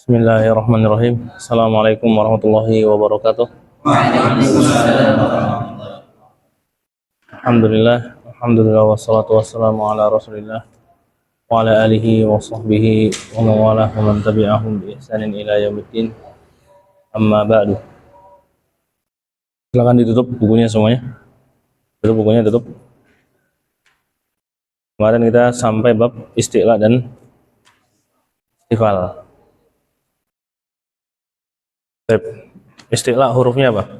Bismillahirrahmanirrahim. Assalamualaikum warahmatullahi wabarakatuh. Alhamdulillah wassalatu wassalamu ala Rasulillah wa ala alihi wa sahbihi wa man walah wa man tabi'ahum bi ihsanin ila yaumiddin. Amma ba'du. Silakan ditutup bukunya semuanya. Tutup bukunya, tutup. Kemarin kita sampai bab isti'la dan istifal. Isti'la hurufnya apa?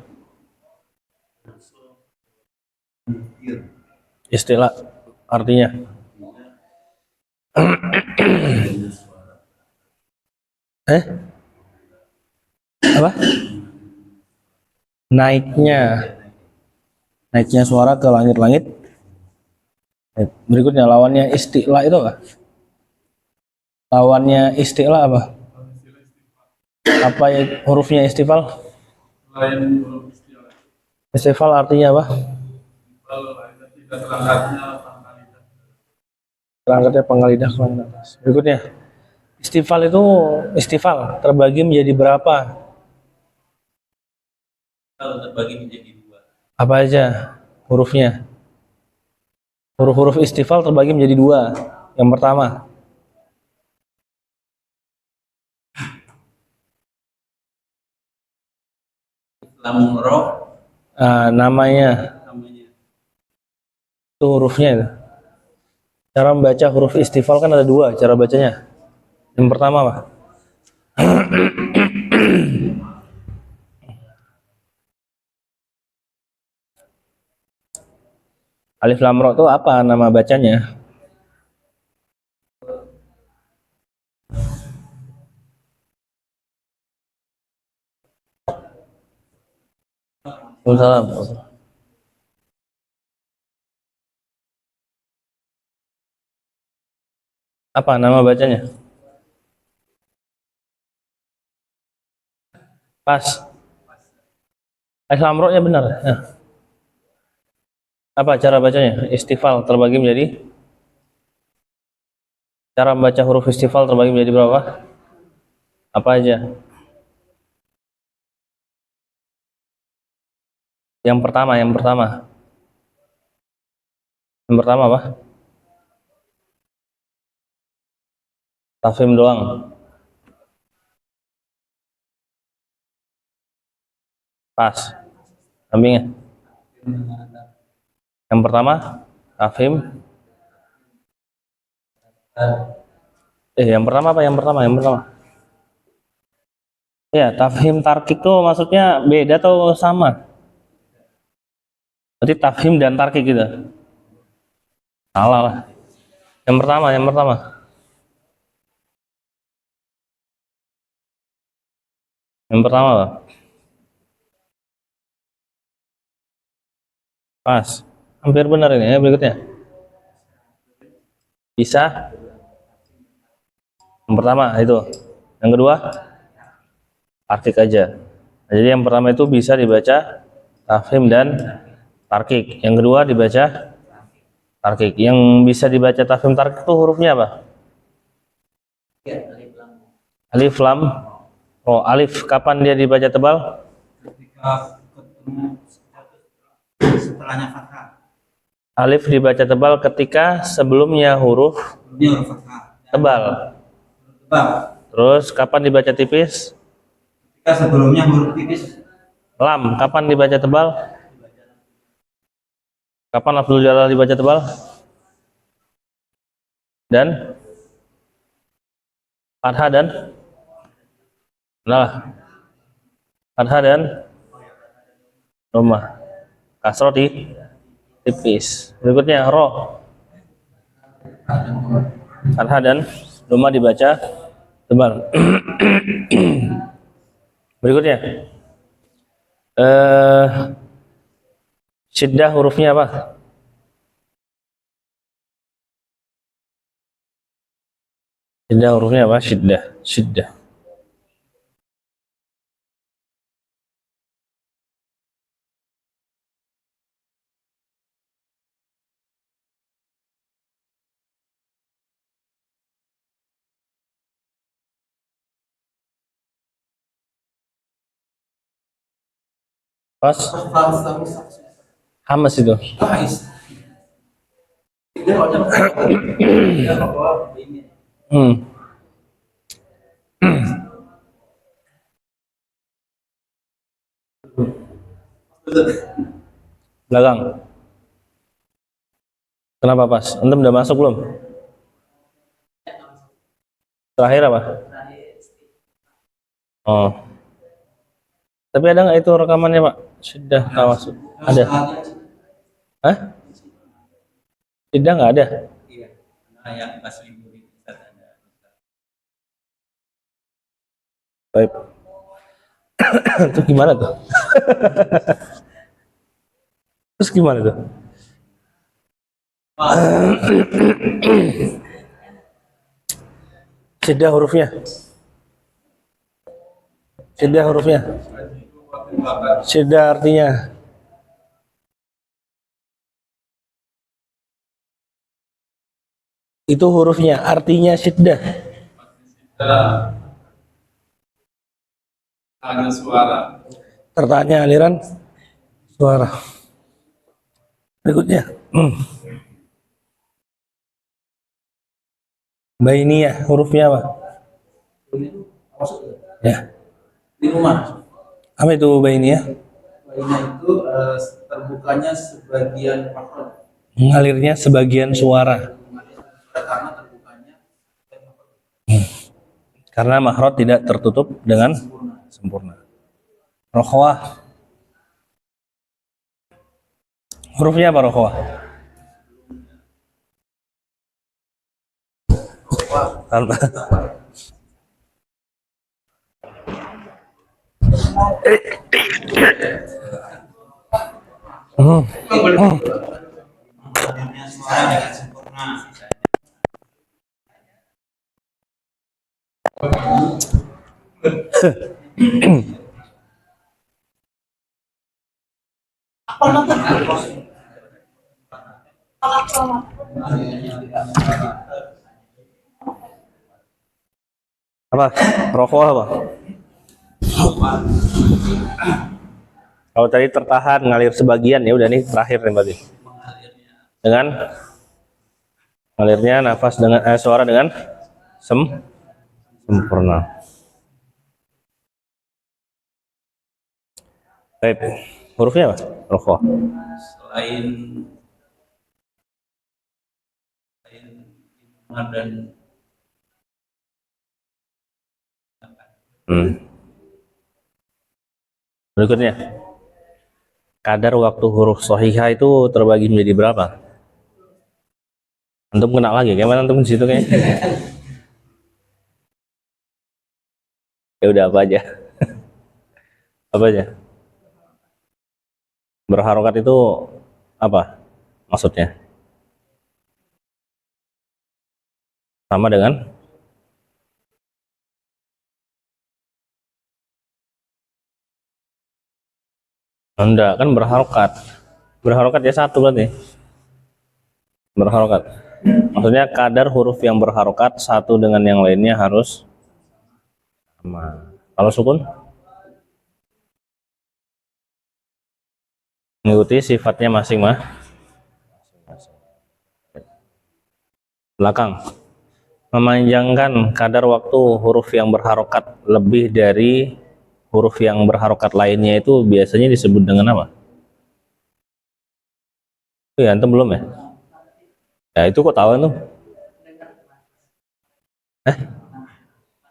Isti'la artinya apa? Naiknya suara ke langit-langit. Berikutnya lawannya isti'la itu apa? Lawannya isti'la apa? Apa hurufnya istifal? Istifal artinya apa? Terangkatnya pangkal lidah ke langit atas. Berikutnya, istifal terbagi menjadi berapa? Terbagi menjadi dua. Apa aja hurufnya? Huruf-huruf istifal terbagi menjadi dua. Yang pertama, lam ro. Namanya. Itu hurufnya itu. Cara membaca huruf istifal kan ada dua cara bacanya. Yang pertama apa? Alif lam ro itu apa nama bacanya? Waalaikumsalam. Apa nama bacanya? Pas. Alif lam ro nya benar. Nah. Apa cara bacanya? Istifal terbagi menjadi, cara membaca huruf istifal terbagi menjadi berapa? Apa aja? Yang pertama. Yang pertama apa? Tafhim doang. Pas. Kambingnya. Yang pertama, tafhim. Yang pertama apa? Yang pertama. Ya, tafhim tarkik itu maksudnya beda atau sama? Berarti tafhim dan tarkik gitu. Salah lah. Yang pertama. Yang pertama apa? Pas. Hampir benar ini ya. Berikutnya. Bisa. Yang pertama itu. Yang kedua, tarkik aja. Nah, jadi yang pertama itu bisa dibaca tafhim dan tarkik. Yang kedua dibaca tarkik. Yang bisa dibaca tafhim tarkik itu hurufnya apa? Alif lam. Oh, alif kapan dia dibaca tebal? Ketika ketemu setelahnya fathah. Alif dibaca tebal ketika sebelumnya huruf fathah. Tebal. Terus kapan dibaca tipis? Ketika sebelumnya huruf tipis. Lam kapan dibaca tebal? Kapan lafzul jalal dibaca tebal? Dan fathah dan fathah dan dhammah. Kasroh di tipis. Berikutnya ro. Fathah dan dhammah dibaca tebal. Berikutnya syiddah hurufnya apa? Syiddah hurufnya apa? Syiddah. Pas hamas itu. Hmm. Belakang. Kenapa pas? Antum udah masuk belum? Terakhir apa? Oh. Tapi ada nggak itu rekamannya, Pak? Sudah tawasul. Ada. Hah? Tidak nggak ada. Iya. Nah, yang pas libur itu ada. Baik. Itu gimana tuh? Terus gimana tuh? Syiddah hurufnya. Syiddah hurufnya. Syiddah artinya. Itu hurufnya, artinya syiddah. Ada suara. Tertanya aliran suara. Berikutnya. Bainiyah, hurufnya apa? Ya. Di rumah. Apa itu bainiyah? Bayinya itu terbukanya sebagian makhraj. Mengalirnya sebagian suara. Karena terbukanya Karena makhraj tidak tertutup dengan sempurna. Rokhwah. Hurufnya apa rokhwah? Tanpa. Apa? Rokhwah apa? Kalau tadi tertahan ngalir sebagian, ya udah nih terakhir nih berarti. Dengan ngalirnya nafas dengan suara dengan sempurna. Baik. Hurufnya apa? Rokhwah. selain dan Berikutnya. Kadar waktu huruf shahihah itu terbagi menjadi berapa? Antum kena lagi, gimana antum di situ kayaknya? Ya udah apa aja? Apa aja? Berharokat itu apa maksudnya? Sama dengan enggak, kan berharokat. Berharokat ya satu berarti. Berharokat. Maksudnya kadar huruf yang berharokat satu dengan yang lainnya harus sama. Kalau sukun mengikuti sifatnya masing-masing. Belakang. Memanjangkan kadar waktu huruf yang berharokat lebih dari huruf yang berharokat lainnya itu biasanya disebut dengan apa? Ya, antum belum ya? Ya itu kok tahu antum?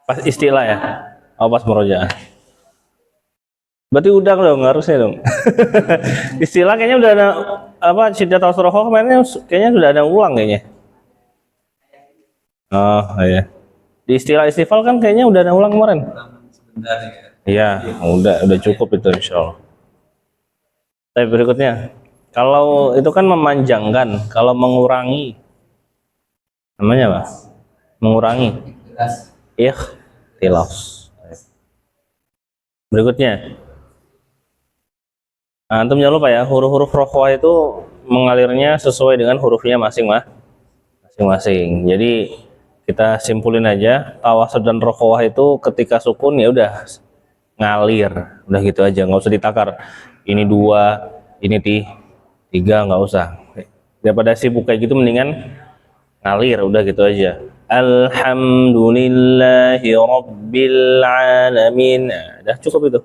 Pas istilah ya? Oh, pas murojaah. Berarti udah dong, harusnya dong. Istilah kayaknya udah ada apa Syiddat Rokhwah kemarin kayaknya sudah ada ulang kayaknya. Oh iya. Di istilah istifal kan kayaknya udah ada ulang kemarin. sebentar ya. Iya, udah cukup itu insya Allah. Tapi berikutnya, kalau itu kan memanjangkan, kalau mengurangi, namanya apa? Mengurangi. Ikhtilaf. Berikutnya, nah, antum jangan lupa ya, huruf-huruf rokhwah itu mengalirnya sesuai dengan hurufnya masing-masing. Jadi kita simpulin aja, tawasul dan rokhwah itu ketika sukun ya udah ngalir, udah gitu aja, nggak usah ditakar. ini 2, ini tiga, nggak usah. Daripada sibuk kayak gitu mendingan ngalir, udah gitu aja. Alhamdulillahi Rabbil Alamin. Nah, udah cukup itu.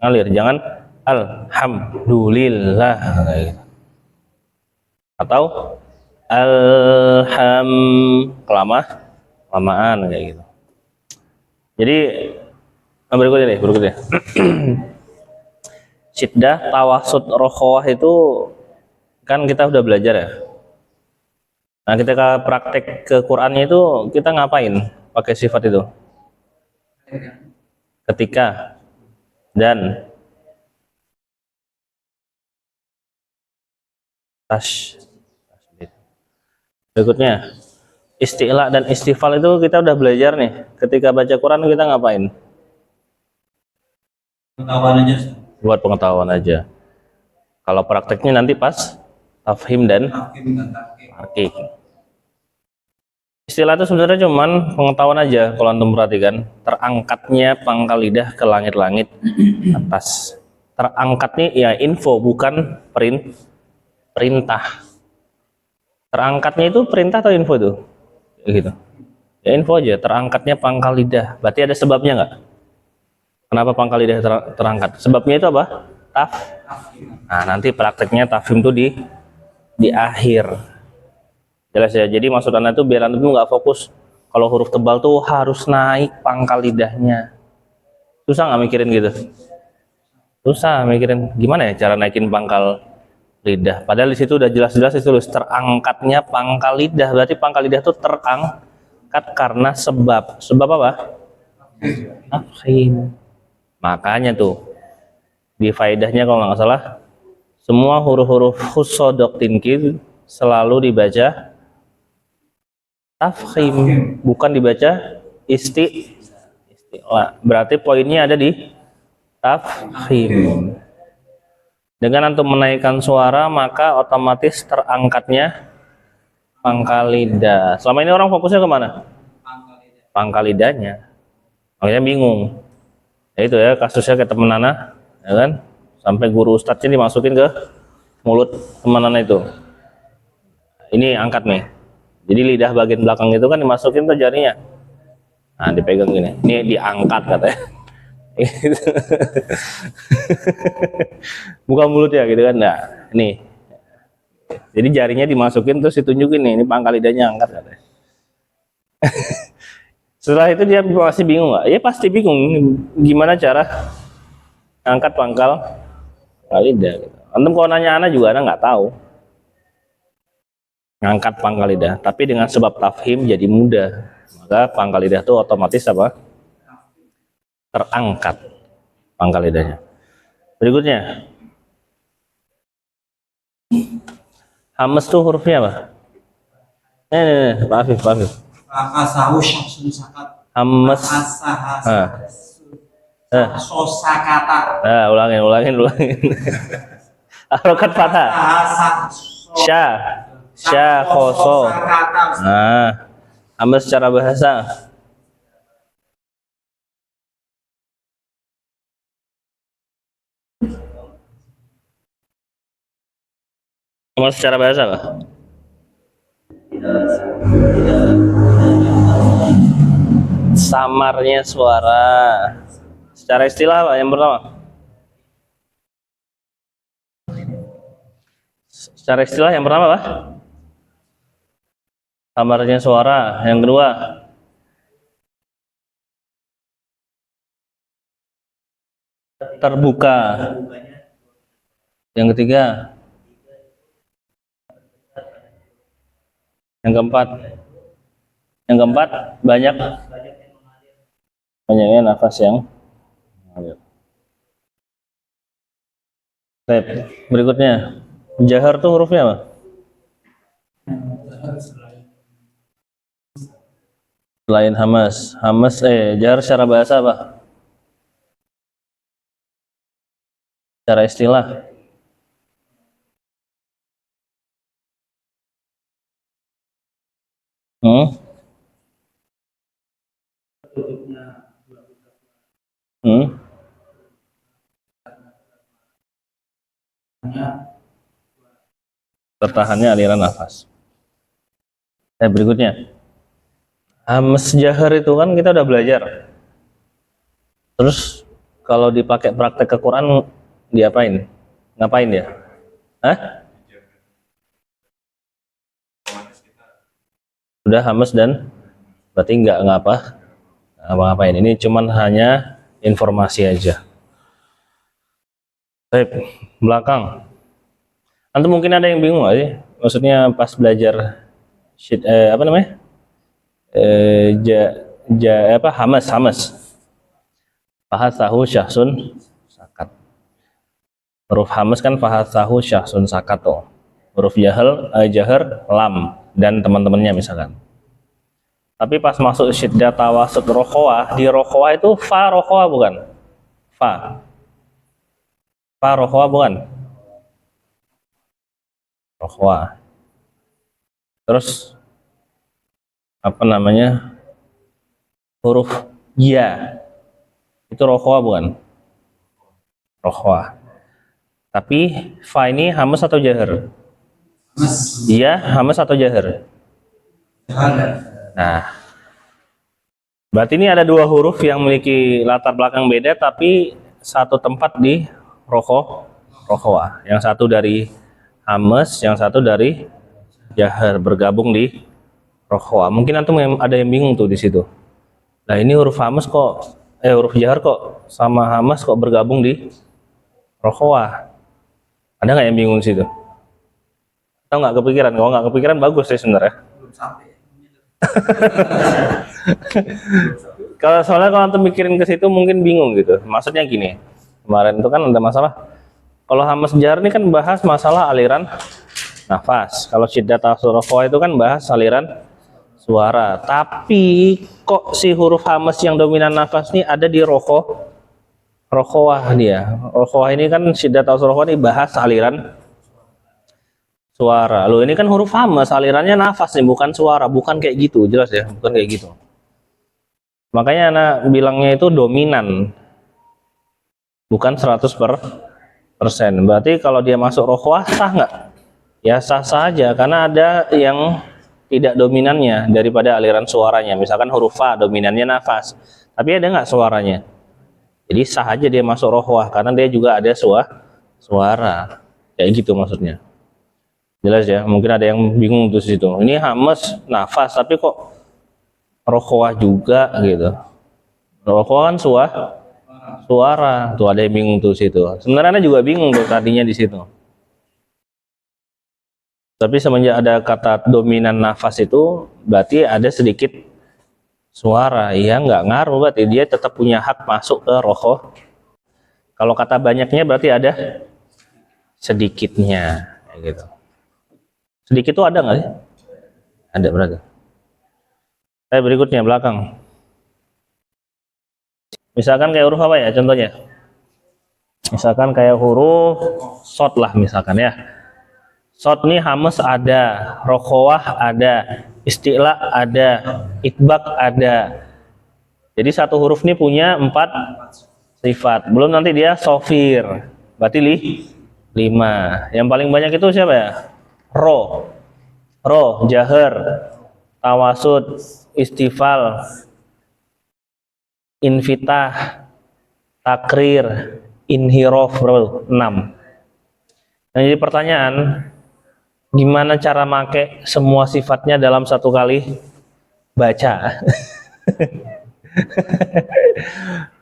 Ngalir, jangan Alhamdulillah. Atau Alham kelamaan kayak gitu. Jadi berikutnya. Syiddah, tawasud, rokhawah itu kan kita udah belajar ya. Nah, ketika praktek ke Qur'annya itu kita ngapain pakai sifat itu? Ketika dan tasydid. Berikutnya, isti'la dan istifal itu kita udah belajar nih. Ketika baca Quran kita ngapain? Pengetahuan aja. Buat pengetahuan aja. Kalau prakteknya nanti pas tafhim dan Hakim dan tahqiq. tarkik. Istilah itu sebenarnya cuman pengetahuan aja kalau antum perhatikan. Terangkatnya pangkal lidah ke langit-langit atas. Terangkatnya ya info, bukan perintah. Terangkatnya itu perintah atau info itu? Ya gitu. Ya info aja, terangkatnya pangkal lidah. Berarti ada sebabnya nggak? Kenapa pangkal lidah terangkat? Sebabnya itu apa? Nah, nanti prakteknya tafhim tuh di akhir. Jelas ya. Jadi maksud anda tuh biar anda tuh nggak fokus. Kalau huruf tebal tuh harus naik pangkal lidahnya. Susah nggak mikirin gitu? Susah mikirin gimana ya cara naikin pangkal lidah. Padahal di situ udah jelas-jelas ditulis terangkatnya pangkal lidah. Berarti pangkal lidah tuh terangkat karena sebab. Sebab apa? Tafhim. Makanya tuh di faedahnya kalau nggak salah semua huruf-huruf khusodok tinkir selalu dibaca tafkhim, bukan dibaca isti'la. Berarti poinnya ada di tafkhim. Dengan antum menaikkan suara maka otomatis terangkatnya pangkal lidah. Selama ini orang fokusnya kemana? Pangkal lidahnya. Makanya bingung. Ya itu ya kasusnya kayak temen Nana, ya kan? Sampai guru ustadznya dimasukin ke mulut teman Nana itu. Ini angkat nih. Jadi lidah bagian belakang itu kan dimasukin tuh jarinya. Nah, dipegang gini. Ini diangkat katanya. Bukan mulut ya gitu kan. Nah, ini. Jadi jarinya dimasukin terus ditunjukin nih, ini pangkal lidahnya angkat katanya. Setelah itu dia pasti bingung nggak? Ya pasti bingung. Gimana cara angkat pangkal lidah gitu. Antum kalau nanya ana juga ana nggak tahu. Ngangkat pangkal lidah, tapi dengan sebab tafhim jadi mudah. Maka pangkal lidah itu otomatis apa? Terangkat pangkal lidahnya. Berikutnya, hamas tuh hurufnya apa? Pak Afif. Akasahu syamsun sakat. Hamas. Sosakata. Nah, ulangin. Harokat fathah. Sya khoso. Nah, hamas secara bahasa. Hamas secara bahasa apa? Samarnya suara. Secara istilah apa yang pertama? Secara istilah yang pertama apa? Samarnya suara. Yang kedua, terbuka. Yang ketiga, yang keempat, banyaknya nafas yang mengalir. Berikutnya, jahar tuh hurufnya apa? Selain hamas, jahar secara bahasa apa? Secara istilah. Hmm? Hmm? Tertahannya aliran nafas. Berikutnya. Hamas jahar itu kan kita udah belajar. Terus kalau dipakai praktek ke Quran diapain? Ngapain dia? Hah? Udah hamas dan berarti nggak ngapa-ngapain. Ini cuman hanya informasi aja. Baik, belakang. Antum mungkin ada yang bingung nggak sih? Maksudnya pas belajar apa namanya? Hamas. Fahasahu syahsun sakat. Huruf hamas kan fahasahu syahsun sakat tuh. Huruf jahar lam dan teman-temannya misalkan. Tapi pas masuk syiddah tawasud rokhawah, di rokhawah itu fa rokhawah bukan? Fa rokhawah bukan? Rokhawah. Terus apa namanya, huruf ya itu rokhawah bukan? Rokhawah. Tapi fa ini hamas atau jahar? Iya, hamas atau jahar? Nah, berarti ini ada dua huruf yang memiliki latar belakang beda tapi satu tempat di rokhawah. Yang satu dari hamas, yang satu dari jahar, bergabung di rokhawah. Mungkin antum ada yang bingung tuh di situ. Nah, ini huruf hamas kok huruf jahar kok sama hamas kok bergabung di rokhawah. Ada nggak yang bingung di situ? Atau nggak kepikiran? Kalau nggak kepikiran bagus sih sebenarnya. Soalnya kalau antum mikirin ke situ mungkin bingung gitu. Maksudnya gini. Kemarin itu kan ada masalah. Kalau hamas jahar ini kan bahas masalah aliran nafas. Kalau syiddah tawasud rokhawah itu kan bahas aliran suara. Tapi kok si huruf hamas yang dominan nafas ini ada di rokhawah dia. Rokhawah ini kan syiddah tawasud rokhawah ini bahas aliran suara. Loh, ini kan huruf hamas, alirannya nafas nih, bukan suara, bukan kayak gitu, jelas ya, bukan kayak gitu. Makanya anak bilangnya itu dominan. Bukan 100%. Berarti kalau dia masuk rokhawah sah nggak? Ya sah-sah aja, karena ada yang tidak dominannya daripada aliran suaranya. Misalkan huruf fa dominannya nafas, tapi ada nggak suaranya? Jadi sah aja dia masuk rokhawah karena dia juga ada suara. Kayak gitu maksudnya. Jelas ya? Mungkin ada yang bingung tuh situ. Ini hamas nafas tapi kok rokhawah juga gitu. Rokhawah kan suara. Tuh ada yang bingung tuh situ. Sebenarnya juga bingung tuh tadinya di situ. Tapi semenjak ada kata dominan nafas itu berarti ada sedikit suara. Iya, nggak ngaruh, berarti dia tetap punya hak masuk ke rokhawah. Kalau kata banyaknya berarti ada sedikitnya kayak gitu. Sedikit itu ada nggak sih? Ada berarti. Berikutnya belakang. Misalkan kayak huruf apa ya contohnya? Misalkan kayak huruf shot lah misalkan ya. Shot nih hamas ada, rokhawah ada, isti'la ada, itbaq ada. Jadi satu huruf nih punya 4 sifat. Belum nanti dia sofir. Berarti 5. Yang paling banyak itu siapa ya? Ro, jahar, tawasud, istifal, infitah, takrir, inhirof, berapa? 6. Nah, jadi pertanyaan, gimana cara make semua sifatnya dalam satu kali baca?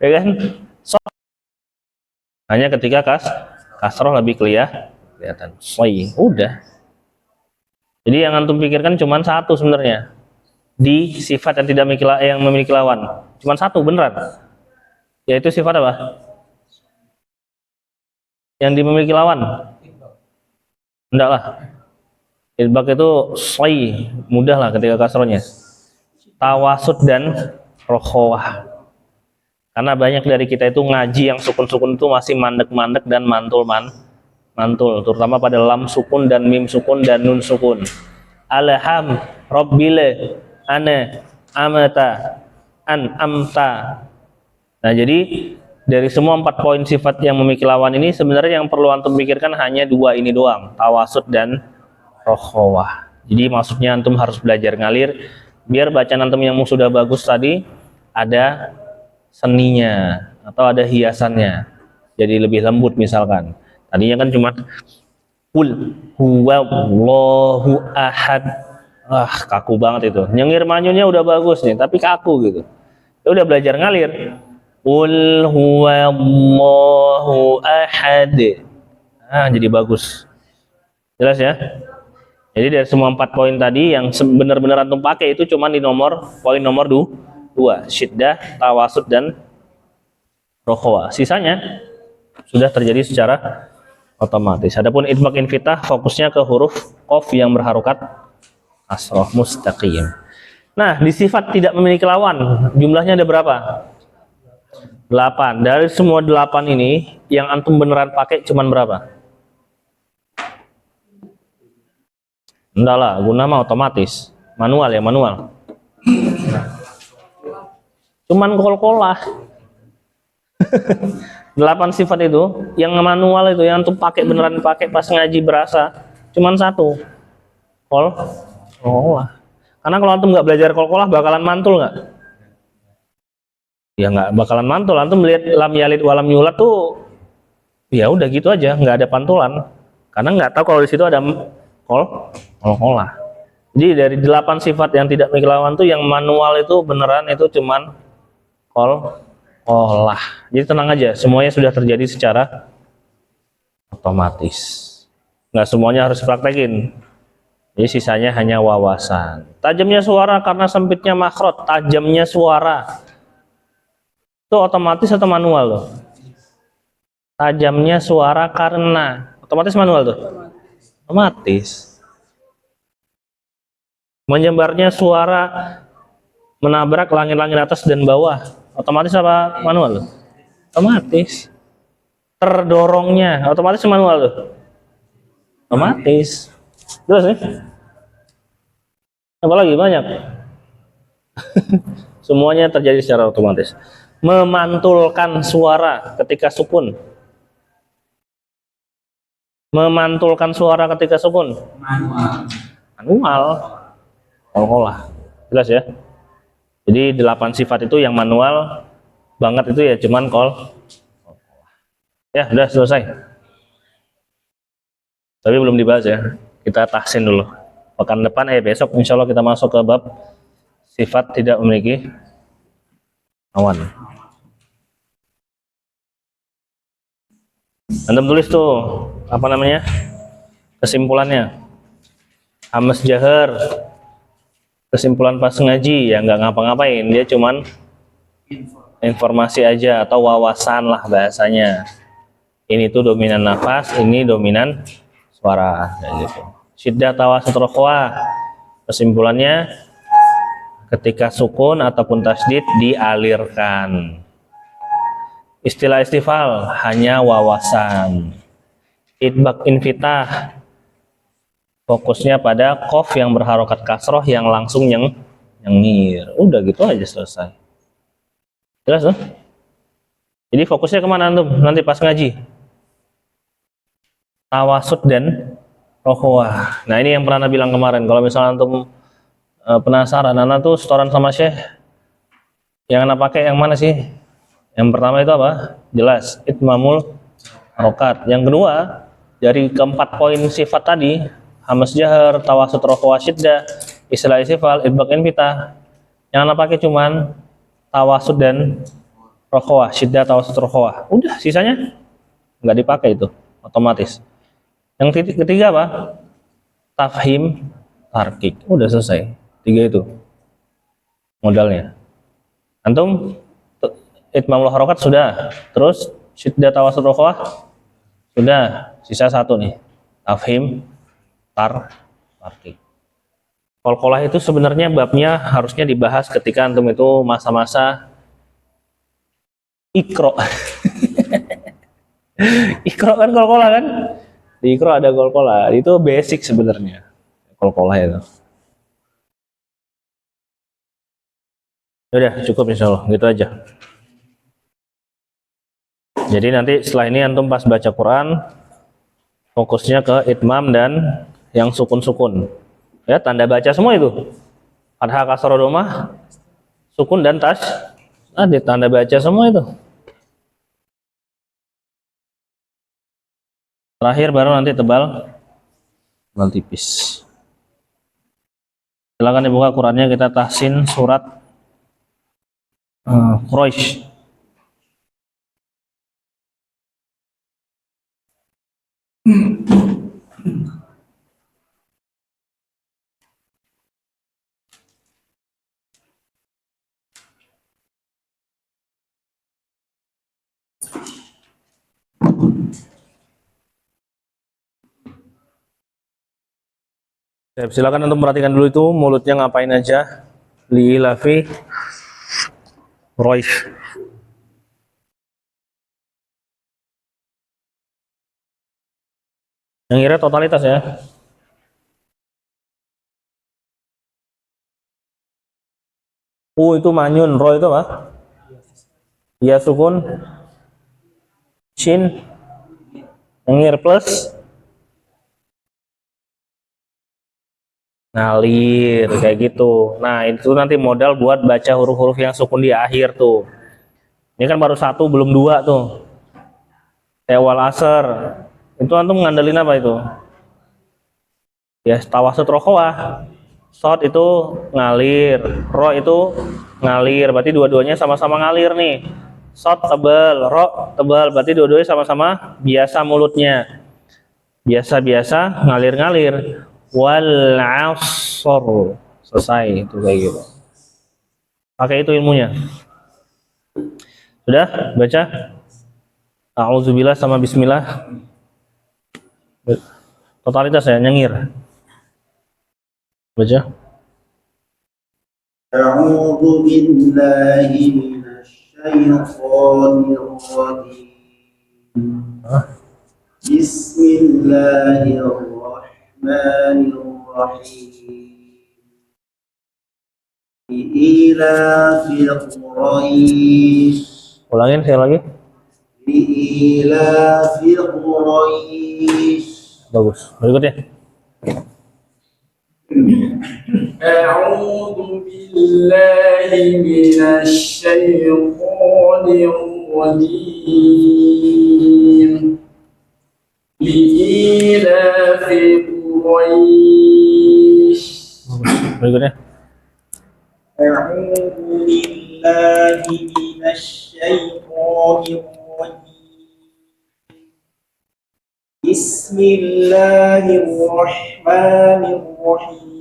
Ya kan? Hanya ketika kasroh lebih kelihatan. Udah. Jadi yang antum pikirkan cuma satu sebenarnya. Di sifat yang memiliki lawan. Cuma satu beneran. Yaitu sifat apa? Yang dimiliki lawan. Enggak lah. Itbaq itu mudah lah ketika kasrohnya. Tawasud dan rokhawah. Karena banyak dari kita itu ngaji yang sukun-sukun itu masih mandek-mandek dan mantul, terutama pada lam sukun dan mim sukun dan nun sukun. Alham, robbile, ane, amata, an, amta. Nah jadi dari semua 4 poin sifat yang memiliki lawan ini, sebenarnya yang perlu antum pikirkan hanya 2 ini doang, tawasud dan rokhawah. Jadi maksudnya antum harus belajar ngalir biar bacaan antum yang sudah bagus tadi ada seninya atau ada hiasannya, jadi lebih lembut. Misalkan tadinya kan cuma kul huwallahu ahad, kaku banget itu. Nyengir manyunnya udah bagus nih tapi kaku gitu. Ya udah belajar ngalir, qul huwallahu ahad, jadi bagus. Jelas ya. Jadi dari semua 4 poin tadi yang benar-benar antum pakai itu cuma di poin nomor 2, syiddah, tawasud dan rokhawah. Sisanya sudah terjadi secara otomatis. Adapun idgham infitah fokusnya ke huruf qaf yang berharokat kasrah mustaqim. Nah, di sifat tidak memiliki lawan, jumlahnya ada berapa? 8. Dari semua 8 ini, yang antum beneran pakai cuman berapa? Enggak lah, guna mah otomatis. Manual ya, manual. Cuman kol-kolah. 8 sifat itu, yang manual itu, yang antum pakai beneran pakai pas ngaji berasa, cuman 1. Kol-kolah. Karena kalau antum nggak belajar kol-kolah bakalan mantul nggak? Ya nggak bakalan mantul. Antum melihat lam yalid walam yulad tuh, ya udah gitu aja, nggak ada pantulan. Karena nggak tahu kalau di situ ada kol-kolah. Jadi dari 8 sifat yang tidak memiliki lawan tuh, yang manual itu beneran itu cuman kol-kolah. Jadi tenang aja, semuanya sudah terjadi secara otomatis. Nggak semuanya harus praktekin. Jadi sisanya hanya wawasan. Tajamnya suara karena sempitnya makhraj. Tajamnya suara itu otomatis atau manual loh? Tajamnya suara karena otomatis manual tuh? Otomatis. Menyebarnya suara menabrak langit-langit atas dan bawah, otomatis apa manual loh? Otomatis. Terdorongnya otomatis manual loh? Otomatis. Terus nih, apalagi banyak. Semuanya terjadi secara otomatis. Memantulkan suara ketika sukun. Memantulkan suara ketika sukun. Manual. Kol-kolah. Jelas ya. Jadi 8 sifat itu yang manual banget itu ya cuman kol-kolah. Ya, udah selesai. Tapi belum dibahas ya. Kita tahsin dulu. Pekan depan besok insya Allah kita masuk ke bab sifat tidak memiliki lawan. Antum tulis tuh apa namanya? Kesimpulannya. Hamas jahar. Kesimpulan pas ngaji ya nggak ngapa-ngapain, dia cuman informasi aja atau wawasan lah bahasanya. Ini tuh dominan nafas, ini dominan suara kayak gitu. Syiddah, tawasud, rokhawah. Kesimpulannya ketika sukun ataupun tasdid dialirkan. Istilah istifal hanya wawasan. Idgham infitah fokusnya pada qaf yang berharokat kasroh yang langsung nyengir. Udah gitu aja selesai. Jelas tuh? Jadi fokusnya kemana antum nanti pas ngaji? Tawasud dan rokhawah. Nah ini yang pernah bilang kemarin, kalau misalnya antum penasaran, Nana tuh setoran sama Syekh, yang Nana pakai yang mana sih? Yang pertama itu apa? Jelas, itmamul harokat. Yang kedua, dari keempat poin sifat tadi, hamas jahar, tawasud, rokhawah, syiddah, istilah istifal, idgham infitah, yang Nana pakai cuman tawasud dan rokhawah, syiddah, tawasud, rokhawah. Udah, sisanya nggak dipakai itu, otomatis. Yang ketiga apa? Tafhim, tarkik. Udah selesai. 3 itu modalnya. Antum itmamul harokat sudah. Terus syiddah, tawasud, rokhawah sudah. Sisa 1 nih. Tafhim, tarkik. Kol-kolah itu sebenarnya babnya harusnya dibahas ketika antum itu masa-masa ikro. Ikro kan kol-kolah kan? Di ikro ada kol-kolah. Itu basic sebenarnya. Kol-kolah itu. Udah cukup insya Allah. Gitu aja. Jadi nanti setelah ini antum pas baca Quran fokusnya ke itmam dan yang sukun-sukun. Ya, tanda baca semua itu. Fathah, kasroh, dhammah, sukun dan tas. Ada tanda baca semua itu. Terakhir baru nanti tebal tipis. Silakan dibuka Qurannya, kita tahsin surat Quraisy. Ya, silakan untuk perhatikan dulu itu mulutnya ngapain aja. Li lafi Quraisy. Yang kira totalitas ya. Itu manyun, ro itu apa? Ya sukun, shin, nyengir plus ngalir kayak gitu. Nah itu nanti modal buat baca huruf-huruf yang sukun di akhir tuh. Ini kan baru satu belum dua tuh. Wal asr itu antum ngandelin apa itu? Ya tawasut rokhawah. Sod itu ngalir, ro itu ngalir, berarti dua-duanya sama-sama ngalir nih. Sod tebal, ro tebal, berarti dua-duanya sama-sama biasa mulutnya. Biasa-biasa ngalir-ngalir. Wal asr, selesai itu kayak gitu. Pakai itu ilmunya. Sudah baca? A'udzubillah sama bismillah. Totalitas ya, nyengir. Baca. A'udzu billahi minasyaitonir rajim. Bismillahirrahmanirrahim. Ilafi Quraisy. Ulangin sekali lagi. Ilafi Quraisy. Bagus. Berikutnya. أعوذ بالله من الشيطان الرجيم لإيلاف قريش Berikutnya. أعوذ بالله من الشيطان الرجيم بسم الله الرحمن الرحيم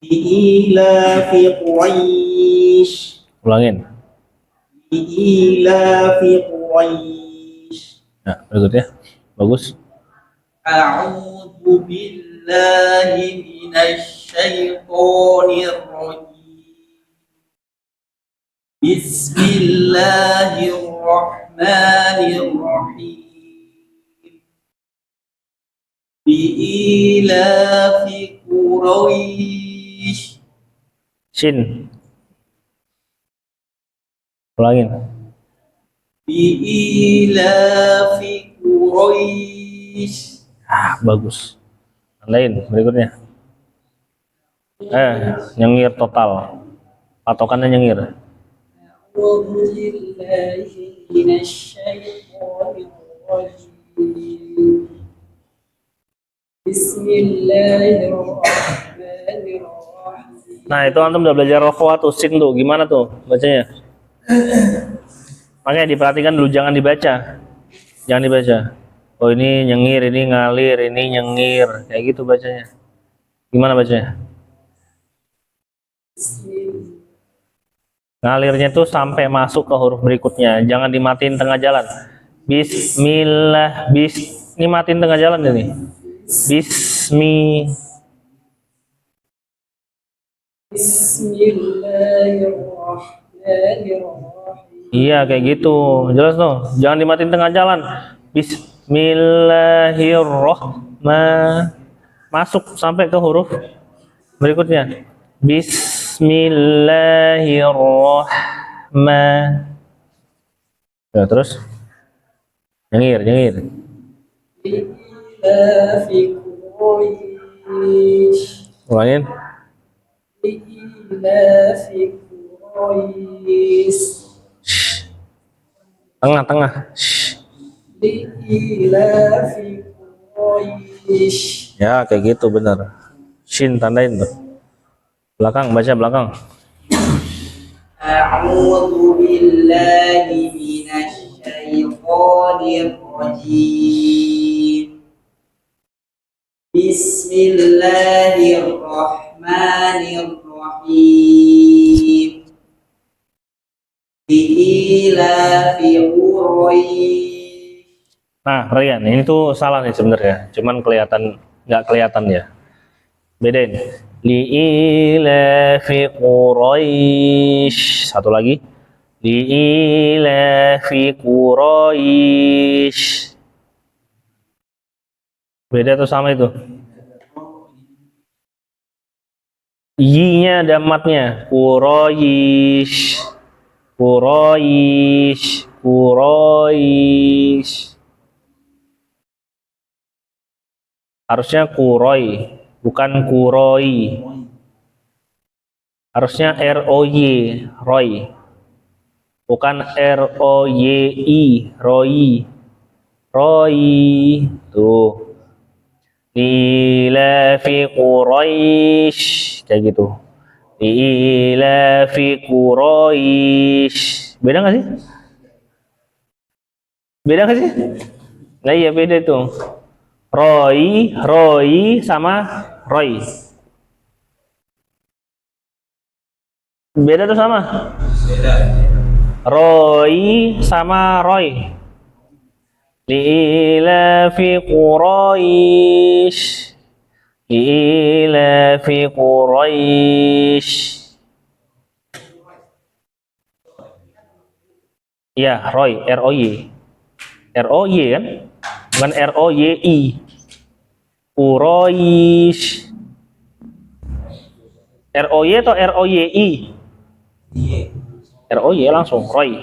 لإيلاف قريش Ulangin. لإيلاف قريش Ya, berikutnya. Bagus. أعوذ بالله من الشيطان الرجيم بسم الله الرحمن الرحيم لإيلاف قريش Shin. Ulangin. لإيلاف قريش Bagus. Lain. Berikutnya. Nyengir total. Patokannya nyengir. أعوذ بالله من الشيطان الرجيم بسم الله الرحمن الرحيم Nah itu antum udah belajar rokhawah tuh, sin tuh. Gimana tuh bacanya? Makanya diperhatikan dulu, jangan dibaca. Jangan dibaca. Oh ini nyengir, ini ngalir, ini nyengir. Kayak gitu bacanya. Gimana bacanya? Ngalirnya tuh sampai masuk ke huruf berikutnya. Jangan dimatiin tengah jalan. Bismillah. Ini matiin tengah jalan ini. Bismillahirrahmanirrahim. Iya kayak gitu. Jelas tuh. Jangan dimatiin tengah jalan. Bismillahirrahmanirrahim. Masuk sampai ke huruf berikutnya. Bismillahirrahmanirrahim. Ya, terus nyengir, nyengir. لإيلاف قريش Ulangin. لإيلاف قريش Tengah, tengah. Shh. لإيلاف قريش Ya, kayak gitu bener. Shin tandain tuh. Belakang, baca belakang. أعوذ بالله من الشيطان الرجيم بسم الله الرحمن الرحيم لإيلاف قريش Nah, Rian, ini tuh salah nih sebenarnya. Cuman nggak kelihatan ya. Bedain. Li'ilafi Quraisy. Satu lagi. Li'ilafi Quraisy. Beda tuh sama itu. Y-nya ada matnya. Quraisy. Quraisy. Quraisy. Harusnya Quroi, bukan Kuroi. Harusnya R-O-Y, Roy. Bukan R-O-Y-I, Roy. Roy. Tuh. Lilafi Quraisy, kayak gitu. Lilafi Quraisy. Beda nggak sih? Beda nggak sih? Nah iya beda tuh. Roy, Roy sama Roy. Beda tuh sama. Beda. Roy sama Roy. Li'ilafi Quraisy. Li'ilafi Quraisy. Iya, Roy, R-O-Y. R-O-Y kan? Bukan R-O-Y-I. Quraisy. R-O-Y atau R-O-Y-I? R-O-Y langsung, Roy.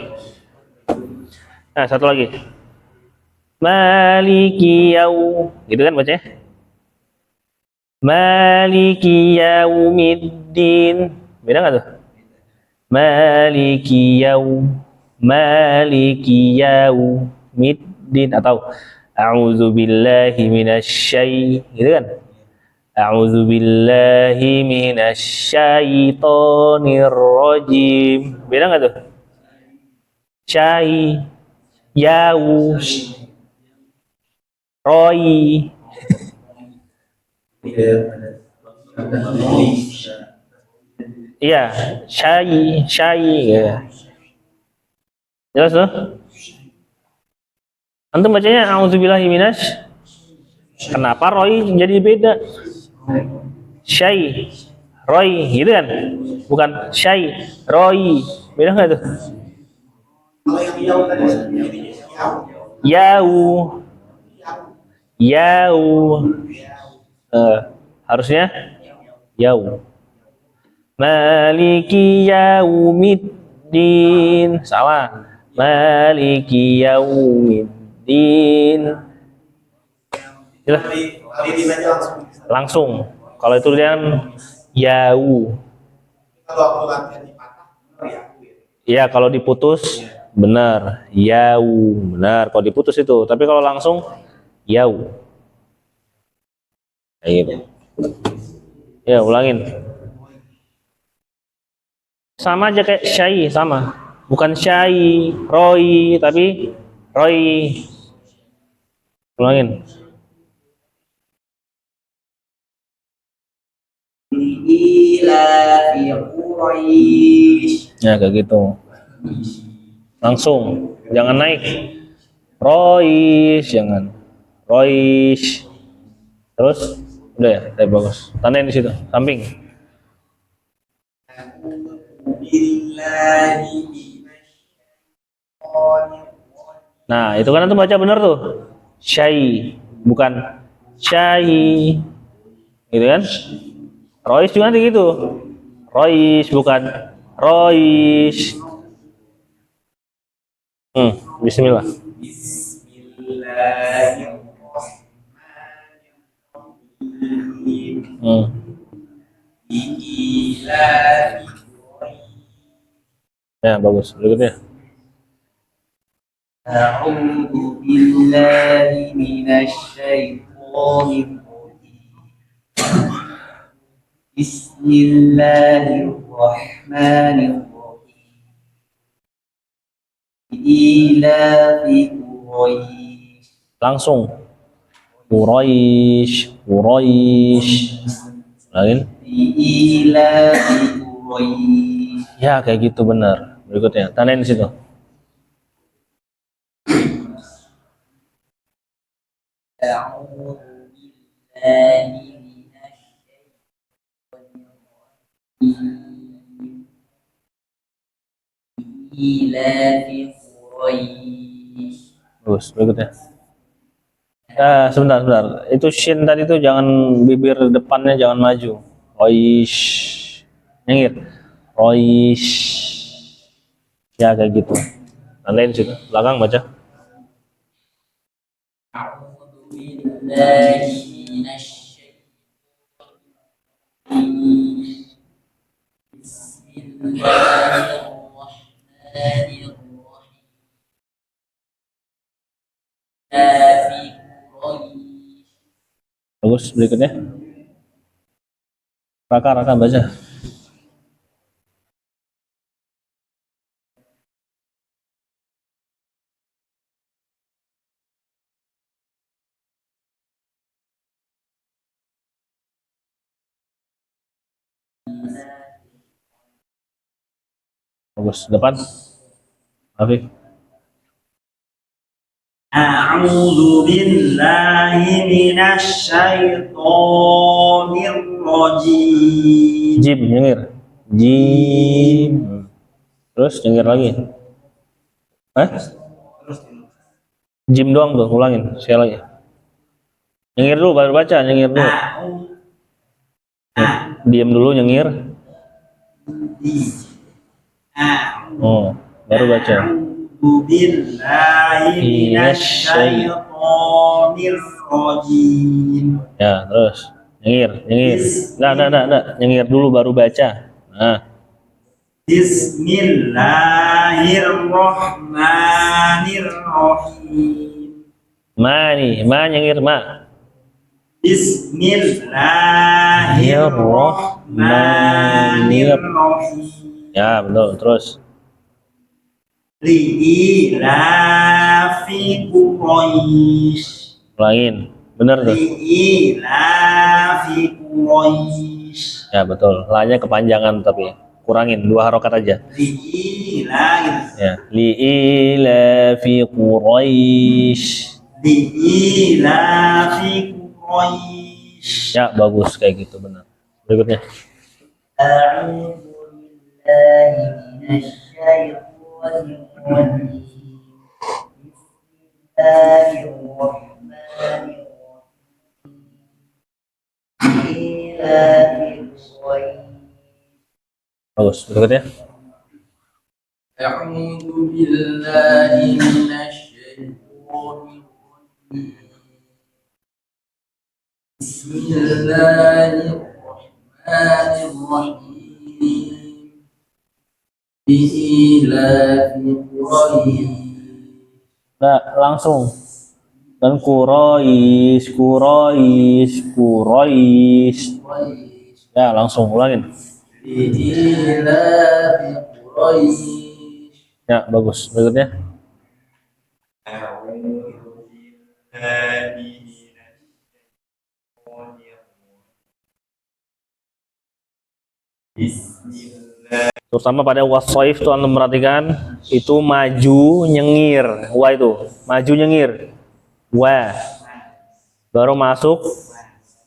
Nah, satu lagi. Maliki yau. Gitu kan bacanya? Maliki yaumiddin. Beda nggak tuh? Maliki yau. Maliki yaumiddin. Atau A'udzu billahi minasy gitu kan? A'udzu billahi minasyaitonir rajim. Beda enggak tuh? Syai, yau, roi. Iya, syai, syai ya. Jelas tuh? Antum bacanya a'udzubillahi minasy. Kenapa Roy jadi beda? Syai, Roy, gitu kan? Bukan Syai, Roy. Beda nggak tuh? Yau, yau. Harusnya yau. Maliki yaumiddin. Salah. Maliki yaumiddin. Jelas? Langsung. Kalau itu dia yau. Iya, kalau diputus benar, yau, benar. Kalau diputus itu, tapi kalau langsung yau. Kayak gitu. Ya, ulangin. Sama aja kayak syai, sama. Bukan syai, Roy, tapi Roy. Ulangin. لإيلاف قريش Ya kayak gitu. Langsung, jangan naik. Rois, jangan. Rois. Terus udah ya, udah bagus. Tandain di situ, samping. بالله من الشيطان Nah, itu kan antum baca bener tuh. Syai, bukan syai. Gitu kan? Rois juga nanti gitu. Rois bukan Rois. Bismillah. Bismillahirrahmanirrahim. Hmm. Ilahi Ya, bagus. Berikutnya. A'udzu billahi minasyaitonir rajim. Bismillahirrahmanirrahim. Ilafi Quraisy. Langsung. Quraisy, Quraisy. Lain. Ilafi Quraisy. Ya, kayak gitu benar. Berikutnya. Tandain di situ. A'udzu billahi minasyaitonir rajim. Ilafi Quraisy. Bagus. Berikutnya. Sebentar, sebentar. Itu shin tadi tuh jangan bibir depannya jangan maju. Quraisy. Nyengir. Quraisy. Ya, kayak gitu. Tandain di situ. Belakang baca. A'udzu billahi minasyaitonir Bismillahirrahmanirrahim. Ilafi Quraisy. Bagus. Berikutnya. Raka baca. Bagus. Depan. Afif. A'udzu billahi minasyaitonir rajim. Jim, nyengir. Jim. Terus nyengir lagi. Jim doang tuh, ulangin. Sekali lagi. Nyengir dulu, baru baca. Nyengir dulu. Diam dulu, nyengir. Oh, baru baca. A'udzu billahi minasyaitonir rajim. Ya, terus. Nyengir. Nggak. Nyengir dulu, baru baca. Nah, Bismillahirrahmanirrahim. ma nih. Ma nyengir, ma. Bismillahirrahmanirrahim. Ya, betul. Terus. Li'ilafi Quraisy. Ulangin. Bener tuh. Li'ilafi Quraisy. Ya, betul. La-nya kepanjangan tapi kurangin 2 harokat aja. Li'ilafi. Ya, li'ilafi Quraisy. Li'ilafi Quraisy. Ya, bagus kayak gitu benar. Berikutnya. A'udzu billahi minasyaitonir rajim. Bismillahirrahmanirrahim. Ilafi Quraisy. Bagus. Berikutnya. أعوذ بالله من الشيطان الرجيم بسم الله الرحمن الرحيم بإيلاف قريش Nah, langsung. Dan Quraisy. Ya, langsung ulangin. بإيلاف قريش Ya, bagus. Berikutnya. Terutama pada wasoif tuh antum perhatikan itu maju nyengir. Wa itu maju nyengir. Wa baru masuk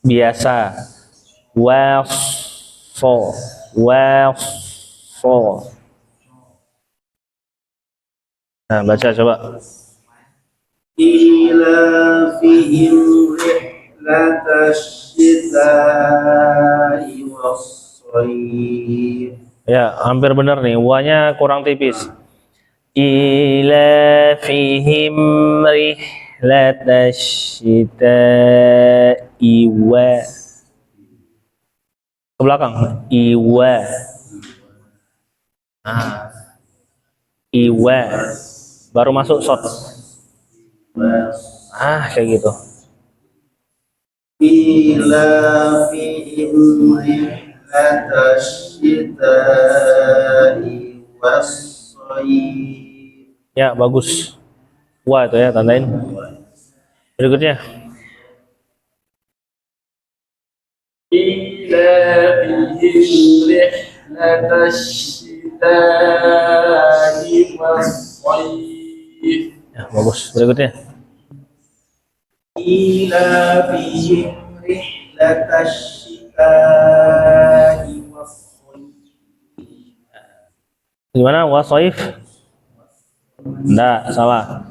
biasa. Wa so. Nah, baca coba. إيلافهم رحلة الشتاء والصيف. Ya, hampir benar nih. Wa-nya kurang tipis. Ilafihim rihlatasyita'i wa. Ke belakang. Iwa. Ah. Iwa. Baru masuk shot. Kayak gitu. إيلافهم رحلة الشتاء والصيف. Ya, bagus. Wah, itu ya, tandain. Berikutnya. إيلافهم رحلة الشتاء والصيف. Ya, bagus. Berikutnya. إيلافهم رحلة الشتاء والصيف. Gimana? Wasoif? Enggak, salah.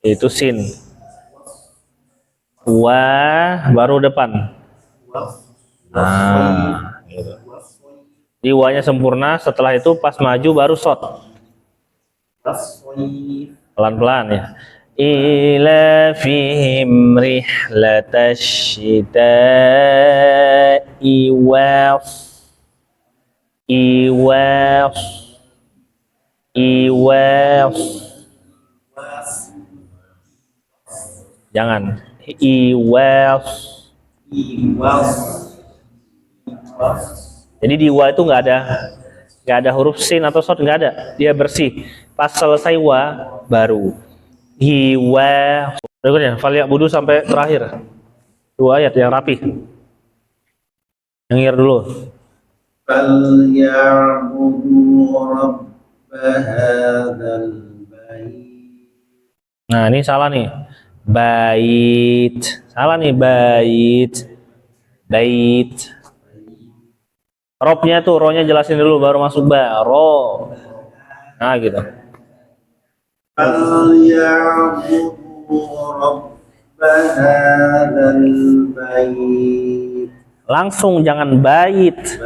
Itu sin. Wa baru depan. Gitu. Di wa-nya sempurna, setelah itu pas maju baru shot. والصيف. Pelan-pelan ya. Ila fihim rihlatasyita'i iwas. Jangan. Iwas. Jadi di wa itu nggak ada huruf sin atau shot, nggak ada. Dia bersih. Pas selesai wa baru hiwa. Berikutnya falyabudu sampai terakhir. 2 ayat yang rapi. Yang ngir dulu. فليعبدوا رب هذا البيت. Nah, ini salah nih. Bait. Salah nih, bait. Robnya tuh, rohnya jelasin dulu baru masuk ba. Ro. Nah, gitu. فليعبدوا رب هذا البيت. Langsung jangan bait.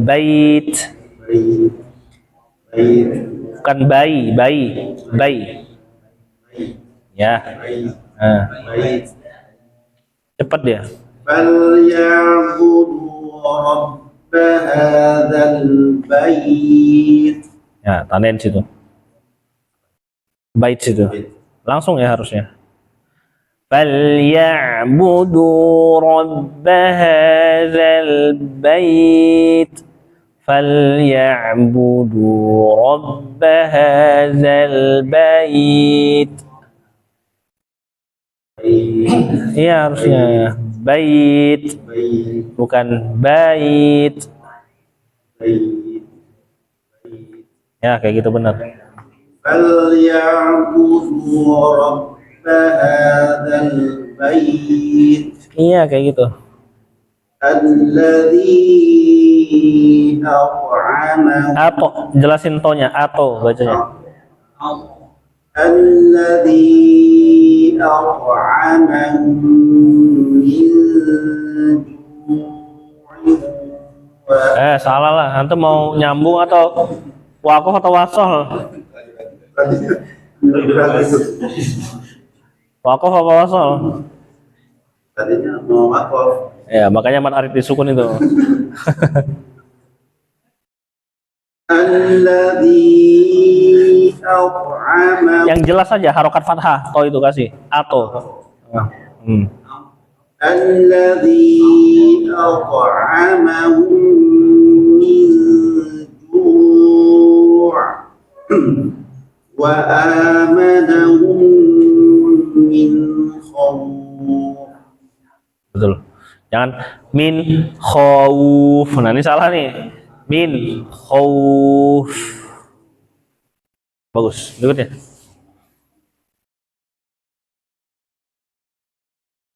Bait. Bukan bayi. Ya. Nah. Cepat dia. فليعبدوا رب هذا البيت. Ya, tandain situ. Bait situ. Langsung ya harusnya. فليعبدوا رب هذا البيت. فليعبدوا رب هذا البيت. Iya harusnya bait, bukan bait. Ya kayak gitu benar. فليعبدوا رب هذا البيت. Iya kayak gitu. الذي أطعمهم. Atau jelasin tonya, atau bacanya. الذي أطعمهم من جوع. Salah lah. Antum mau nyambung atau wakof atau wasol? Wakof apa wasol? Tadinya mau wakof. Ya makanya mat arif disukun itu. Alladzi at'ama. Yang jelas saja harokat fathah. To itu kasih. Atau. Alladzi at'amahum min ju' wa amanahum min khawf. Betul. Jangan min khawf. Nah ini salah nih. Min khawf. Bagus. Berikutnya.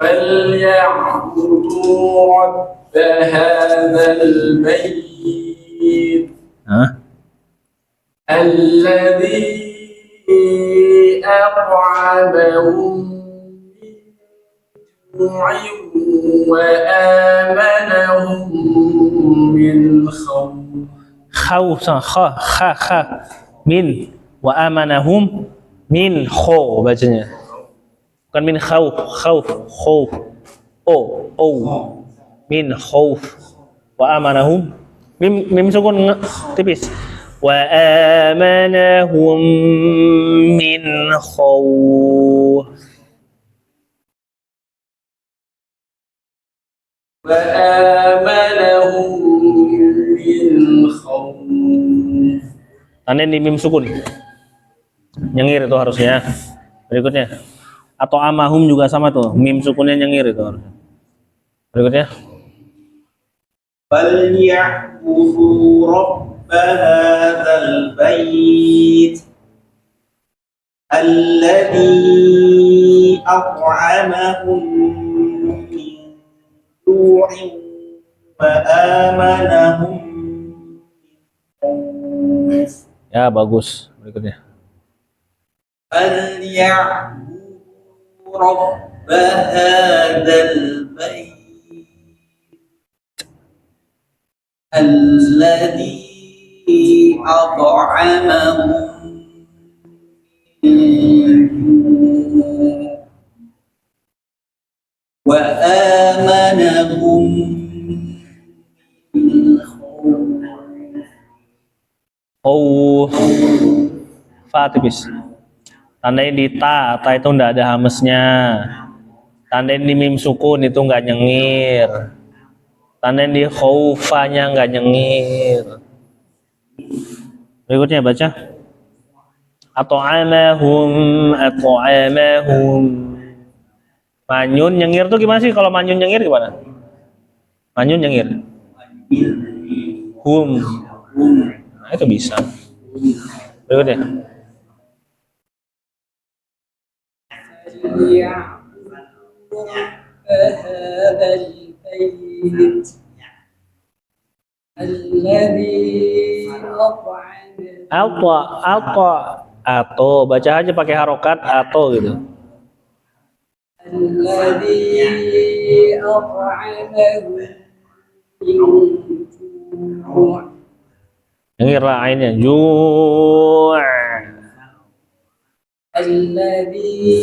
فليعبدوا رب هذا البيت الذي أطعمهم من جوع وآمنهم من خوف. Khawf sama kha. min wa amanahum min khaw bacanya. Bukan min khauf, khauf. O. Min khauf. Wa amanahum mim sukun tipis. Wa amanahum min khauf. وآمنهم من خوف. Tanda di mim sukun. Nyengir itu harusnya. Berikutnya. Atau amahum juga sama tuh. Mim sukunnya nyengir itu harusnya. Berikutnya. فليعبدوا رب هذا البيت الذي أطعمهم من جوع وآمنهم من خوف. Ya, bagus. Berikutnya. فليعبدوا رب هذا البيت الذي أطعمهم من جوع وآمنهم من خوف. Oh, fa tipis. Tandain di ta itu enggak ada hamesnya. Tandain di mim sukun itu enggak nyengir. Tandain di khaufanya enggak nyengir. Berikutnya baca. At'amahum. Manyun nyengir tuh gimana sih? Kalau manyun nyengir gimana? Manyun nyengir. Hum. Nah, itu bisa. Berikutnya. فليعبدوا رب هذا البيت الذي أطعمهم atau baca aja pakai harokat atau gitu. الذي أطعمهم من جوع Nyengir lah ainnya. Ju'. الذي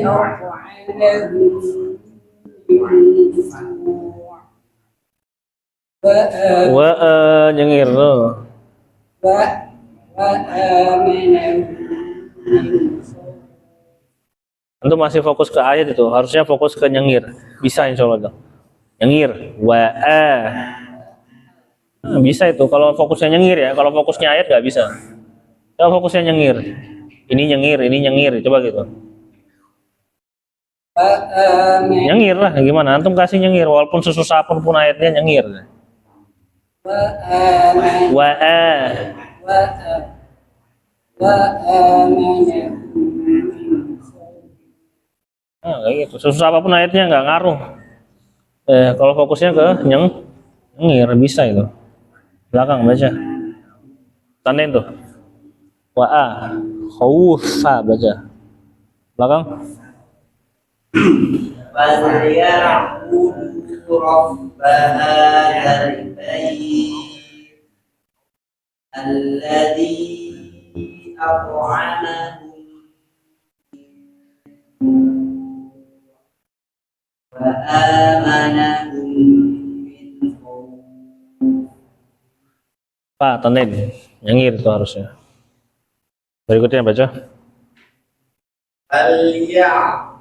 أطعمهم من جوع Nyengir tuh. وآمنهم من خوف. Untuk masih fokus ke ayat itu, harusnya fokus ke nyengir. Bisa insya Allah tuh. Nyengir. Nah, bisa itu. Kalau fokusnya nyengir ya. Kalau fokusnya ayat nggak bisa. Kalau fokusnya nyengir. Ini nyengir. Coba gitu. وآمنهم Nyengir lah. Gimana? Antum kasih nyengir. Walaupun sesusah apapun ayatnya nyengir. وآمنهم وآمنهم من خوف. Nah, kayak gitu. Sesusah apapun ayatnya nggak ngaruh. Kalau fokusnya ke nyengir bisa itu. Belakang baca. Tandain tuh. Khawfa baca. Belakang. فليعبدوا رب هذا البيت الذي أطعمهم وآمنهم من خوف. Pak, tandain. Nyengir itu harusnya. Berikutnya baca. فليعبدوا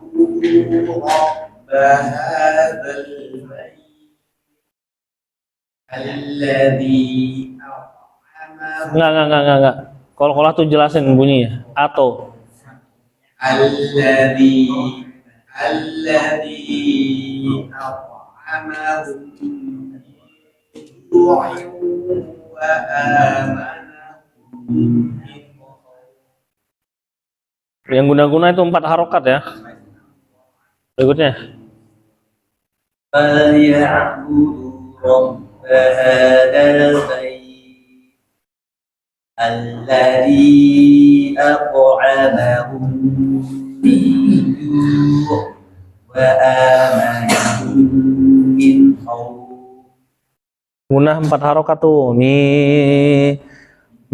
رب هذا البيت الذي أطعمهم Enggak. Kalau tuh jelasin bunyinya. Atau. الذي أطعمهم من جوع وآمنهم من خوف. Yang guna-guna itu 4 harokat ya. Berikutnya. فليعبدوا رب هذا البيت الذي أطعمهم من جوع وآمنهم من خوف. Guna 4 harokat tuh. Mi.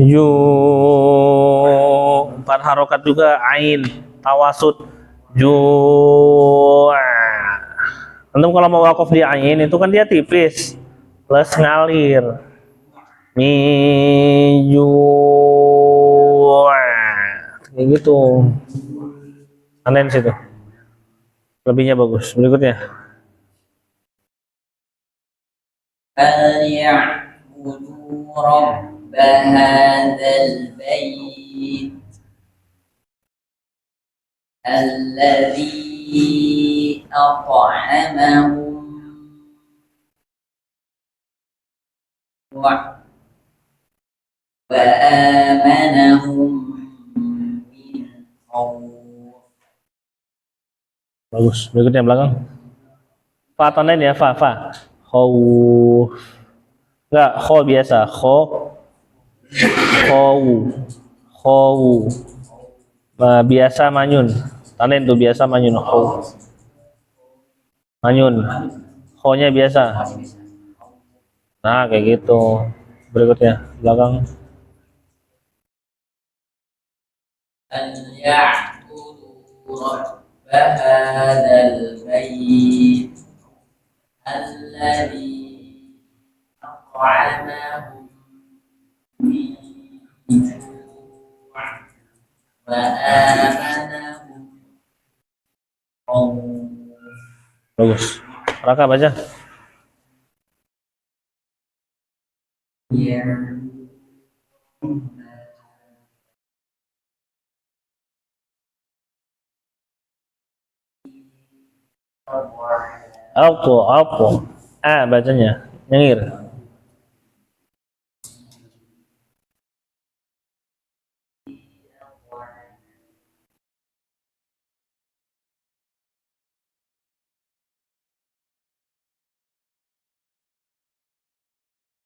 Ju. 4 harokat juga, ain, tawasud, ju'. Antum kalau mau wakaf di ain itu kan dia tipis plus ngalir. Ju'. Kayak gitu. Aneh situ. Lebihnya bagus. Berikutnya. فليعبدوا رب هذا البيت الذي أطعمهم وآمنهم من خوف. Bagus. Berikutnya belakang. Fa tandai ya, fa. Khauf. Enggak, kho biasa. Khou. Biasa manyun. Tandain tuh biasa manyun. Khou. Manyun. Kho-nya biasa. Nah, kayak gitu. Berikutnya belakang. فليعبدوا رب هذا البيت الذي أطعمهم من جوع وآمنهم من خوف. Bagus. Raka baca. Alpo. Bacanya. Nyengir.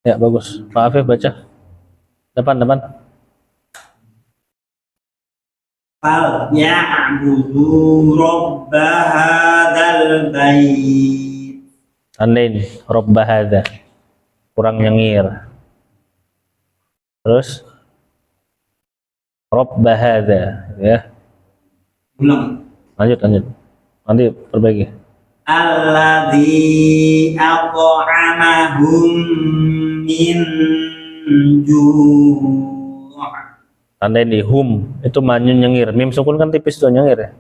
Ya, bagus. Pak Afif baca. Depan. فليعبدوا رب هذا البيت. Tandain. Robba hadza. Kurang nyengir. Terus Robba hadza, ya. Ulang. Lanjut. Nanti perbaiki. Alladzi at'amahum min ju'. Tandain di hum itu manyun nyengir. Mim sukun kan tipis tuh nyengir ya.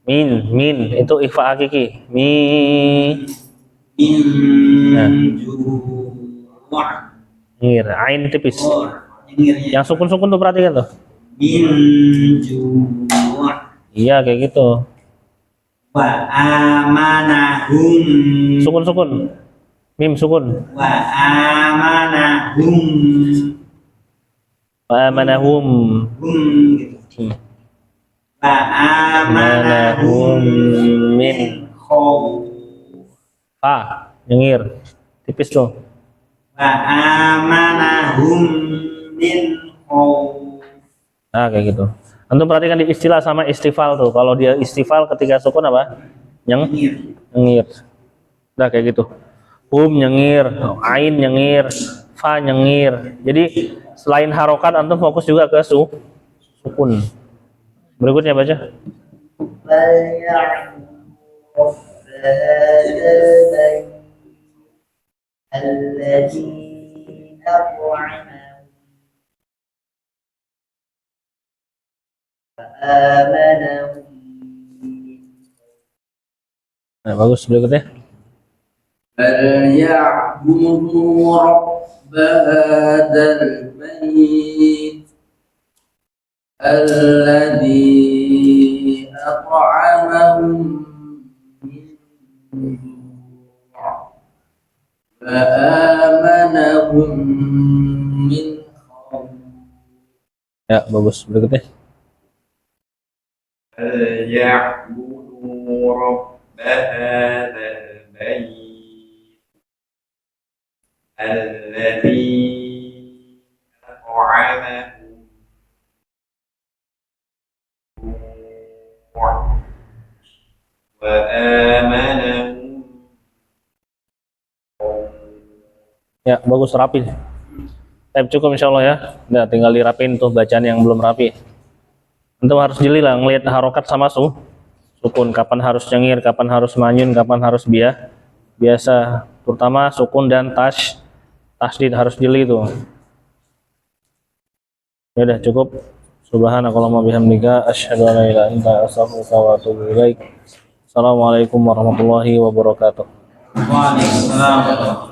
Min itu ikhfa hakiki. Min ju'. Nyengir. Ain tipis. Oh, nyengirnya. Yang sukun tuh perhatikan tuh. Min ju'. Iya kayak gitu. Wa amanahum. Sukun. Mim sukun. Wa amanahum. Amanahum. Gitu. Wa amanahum min khawf. Fa nyengir. Tipis tuh. Wa amanahum min khawf. Nah kayak gitu. Antum perhatikan di istilah sama istifal tuh. Kalau dia istifal ketika sukun apa? Nyengir. Udah kayak gitu. Hum nyengir, ain nyengir, fa nyengir. Jadi selain harokat antum fokus juga ke sukun. Berikutnya baca. Nah, bagus berikutnya. فليعبدوا رب هذا البيت الذي أطعمهم من جوع وآمنهم من خوف. Ya, bagus berikutnya. فليعبدوا رب هذا البيت الذي أطعمهم وآمنهم. Ya, bagus rapi. Cukup insya Allah ya. Nah, tinggal dirapin tuh bacaan yang belum rapi. Antum harus jeli lah ngelihat harokat sama sukun, kapan harus cengir, kapan harus manyun, kapan harus biasa, terutama sukun dan tasdid harus jeli tuh. Ya udah cukup. Subhanakallahumma bihamdika asyhadu an la ilaha illa anta astaghfiruka wa atubu ilaik. Assalamualaikum warahmatullahi wabarakatuh. Waalaikumsalam.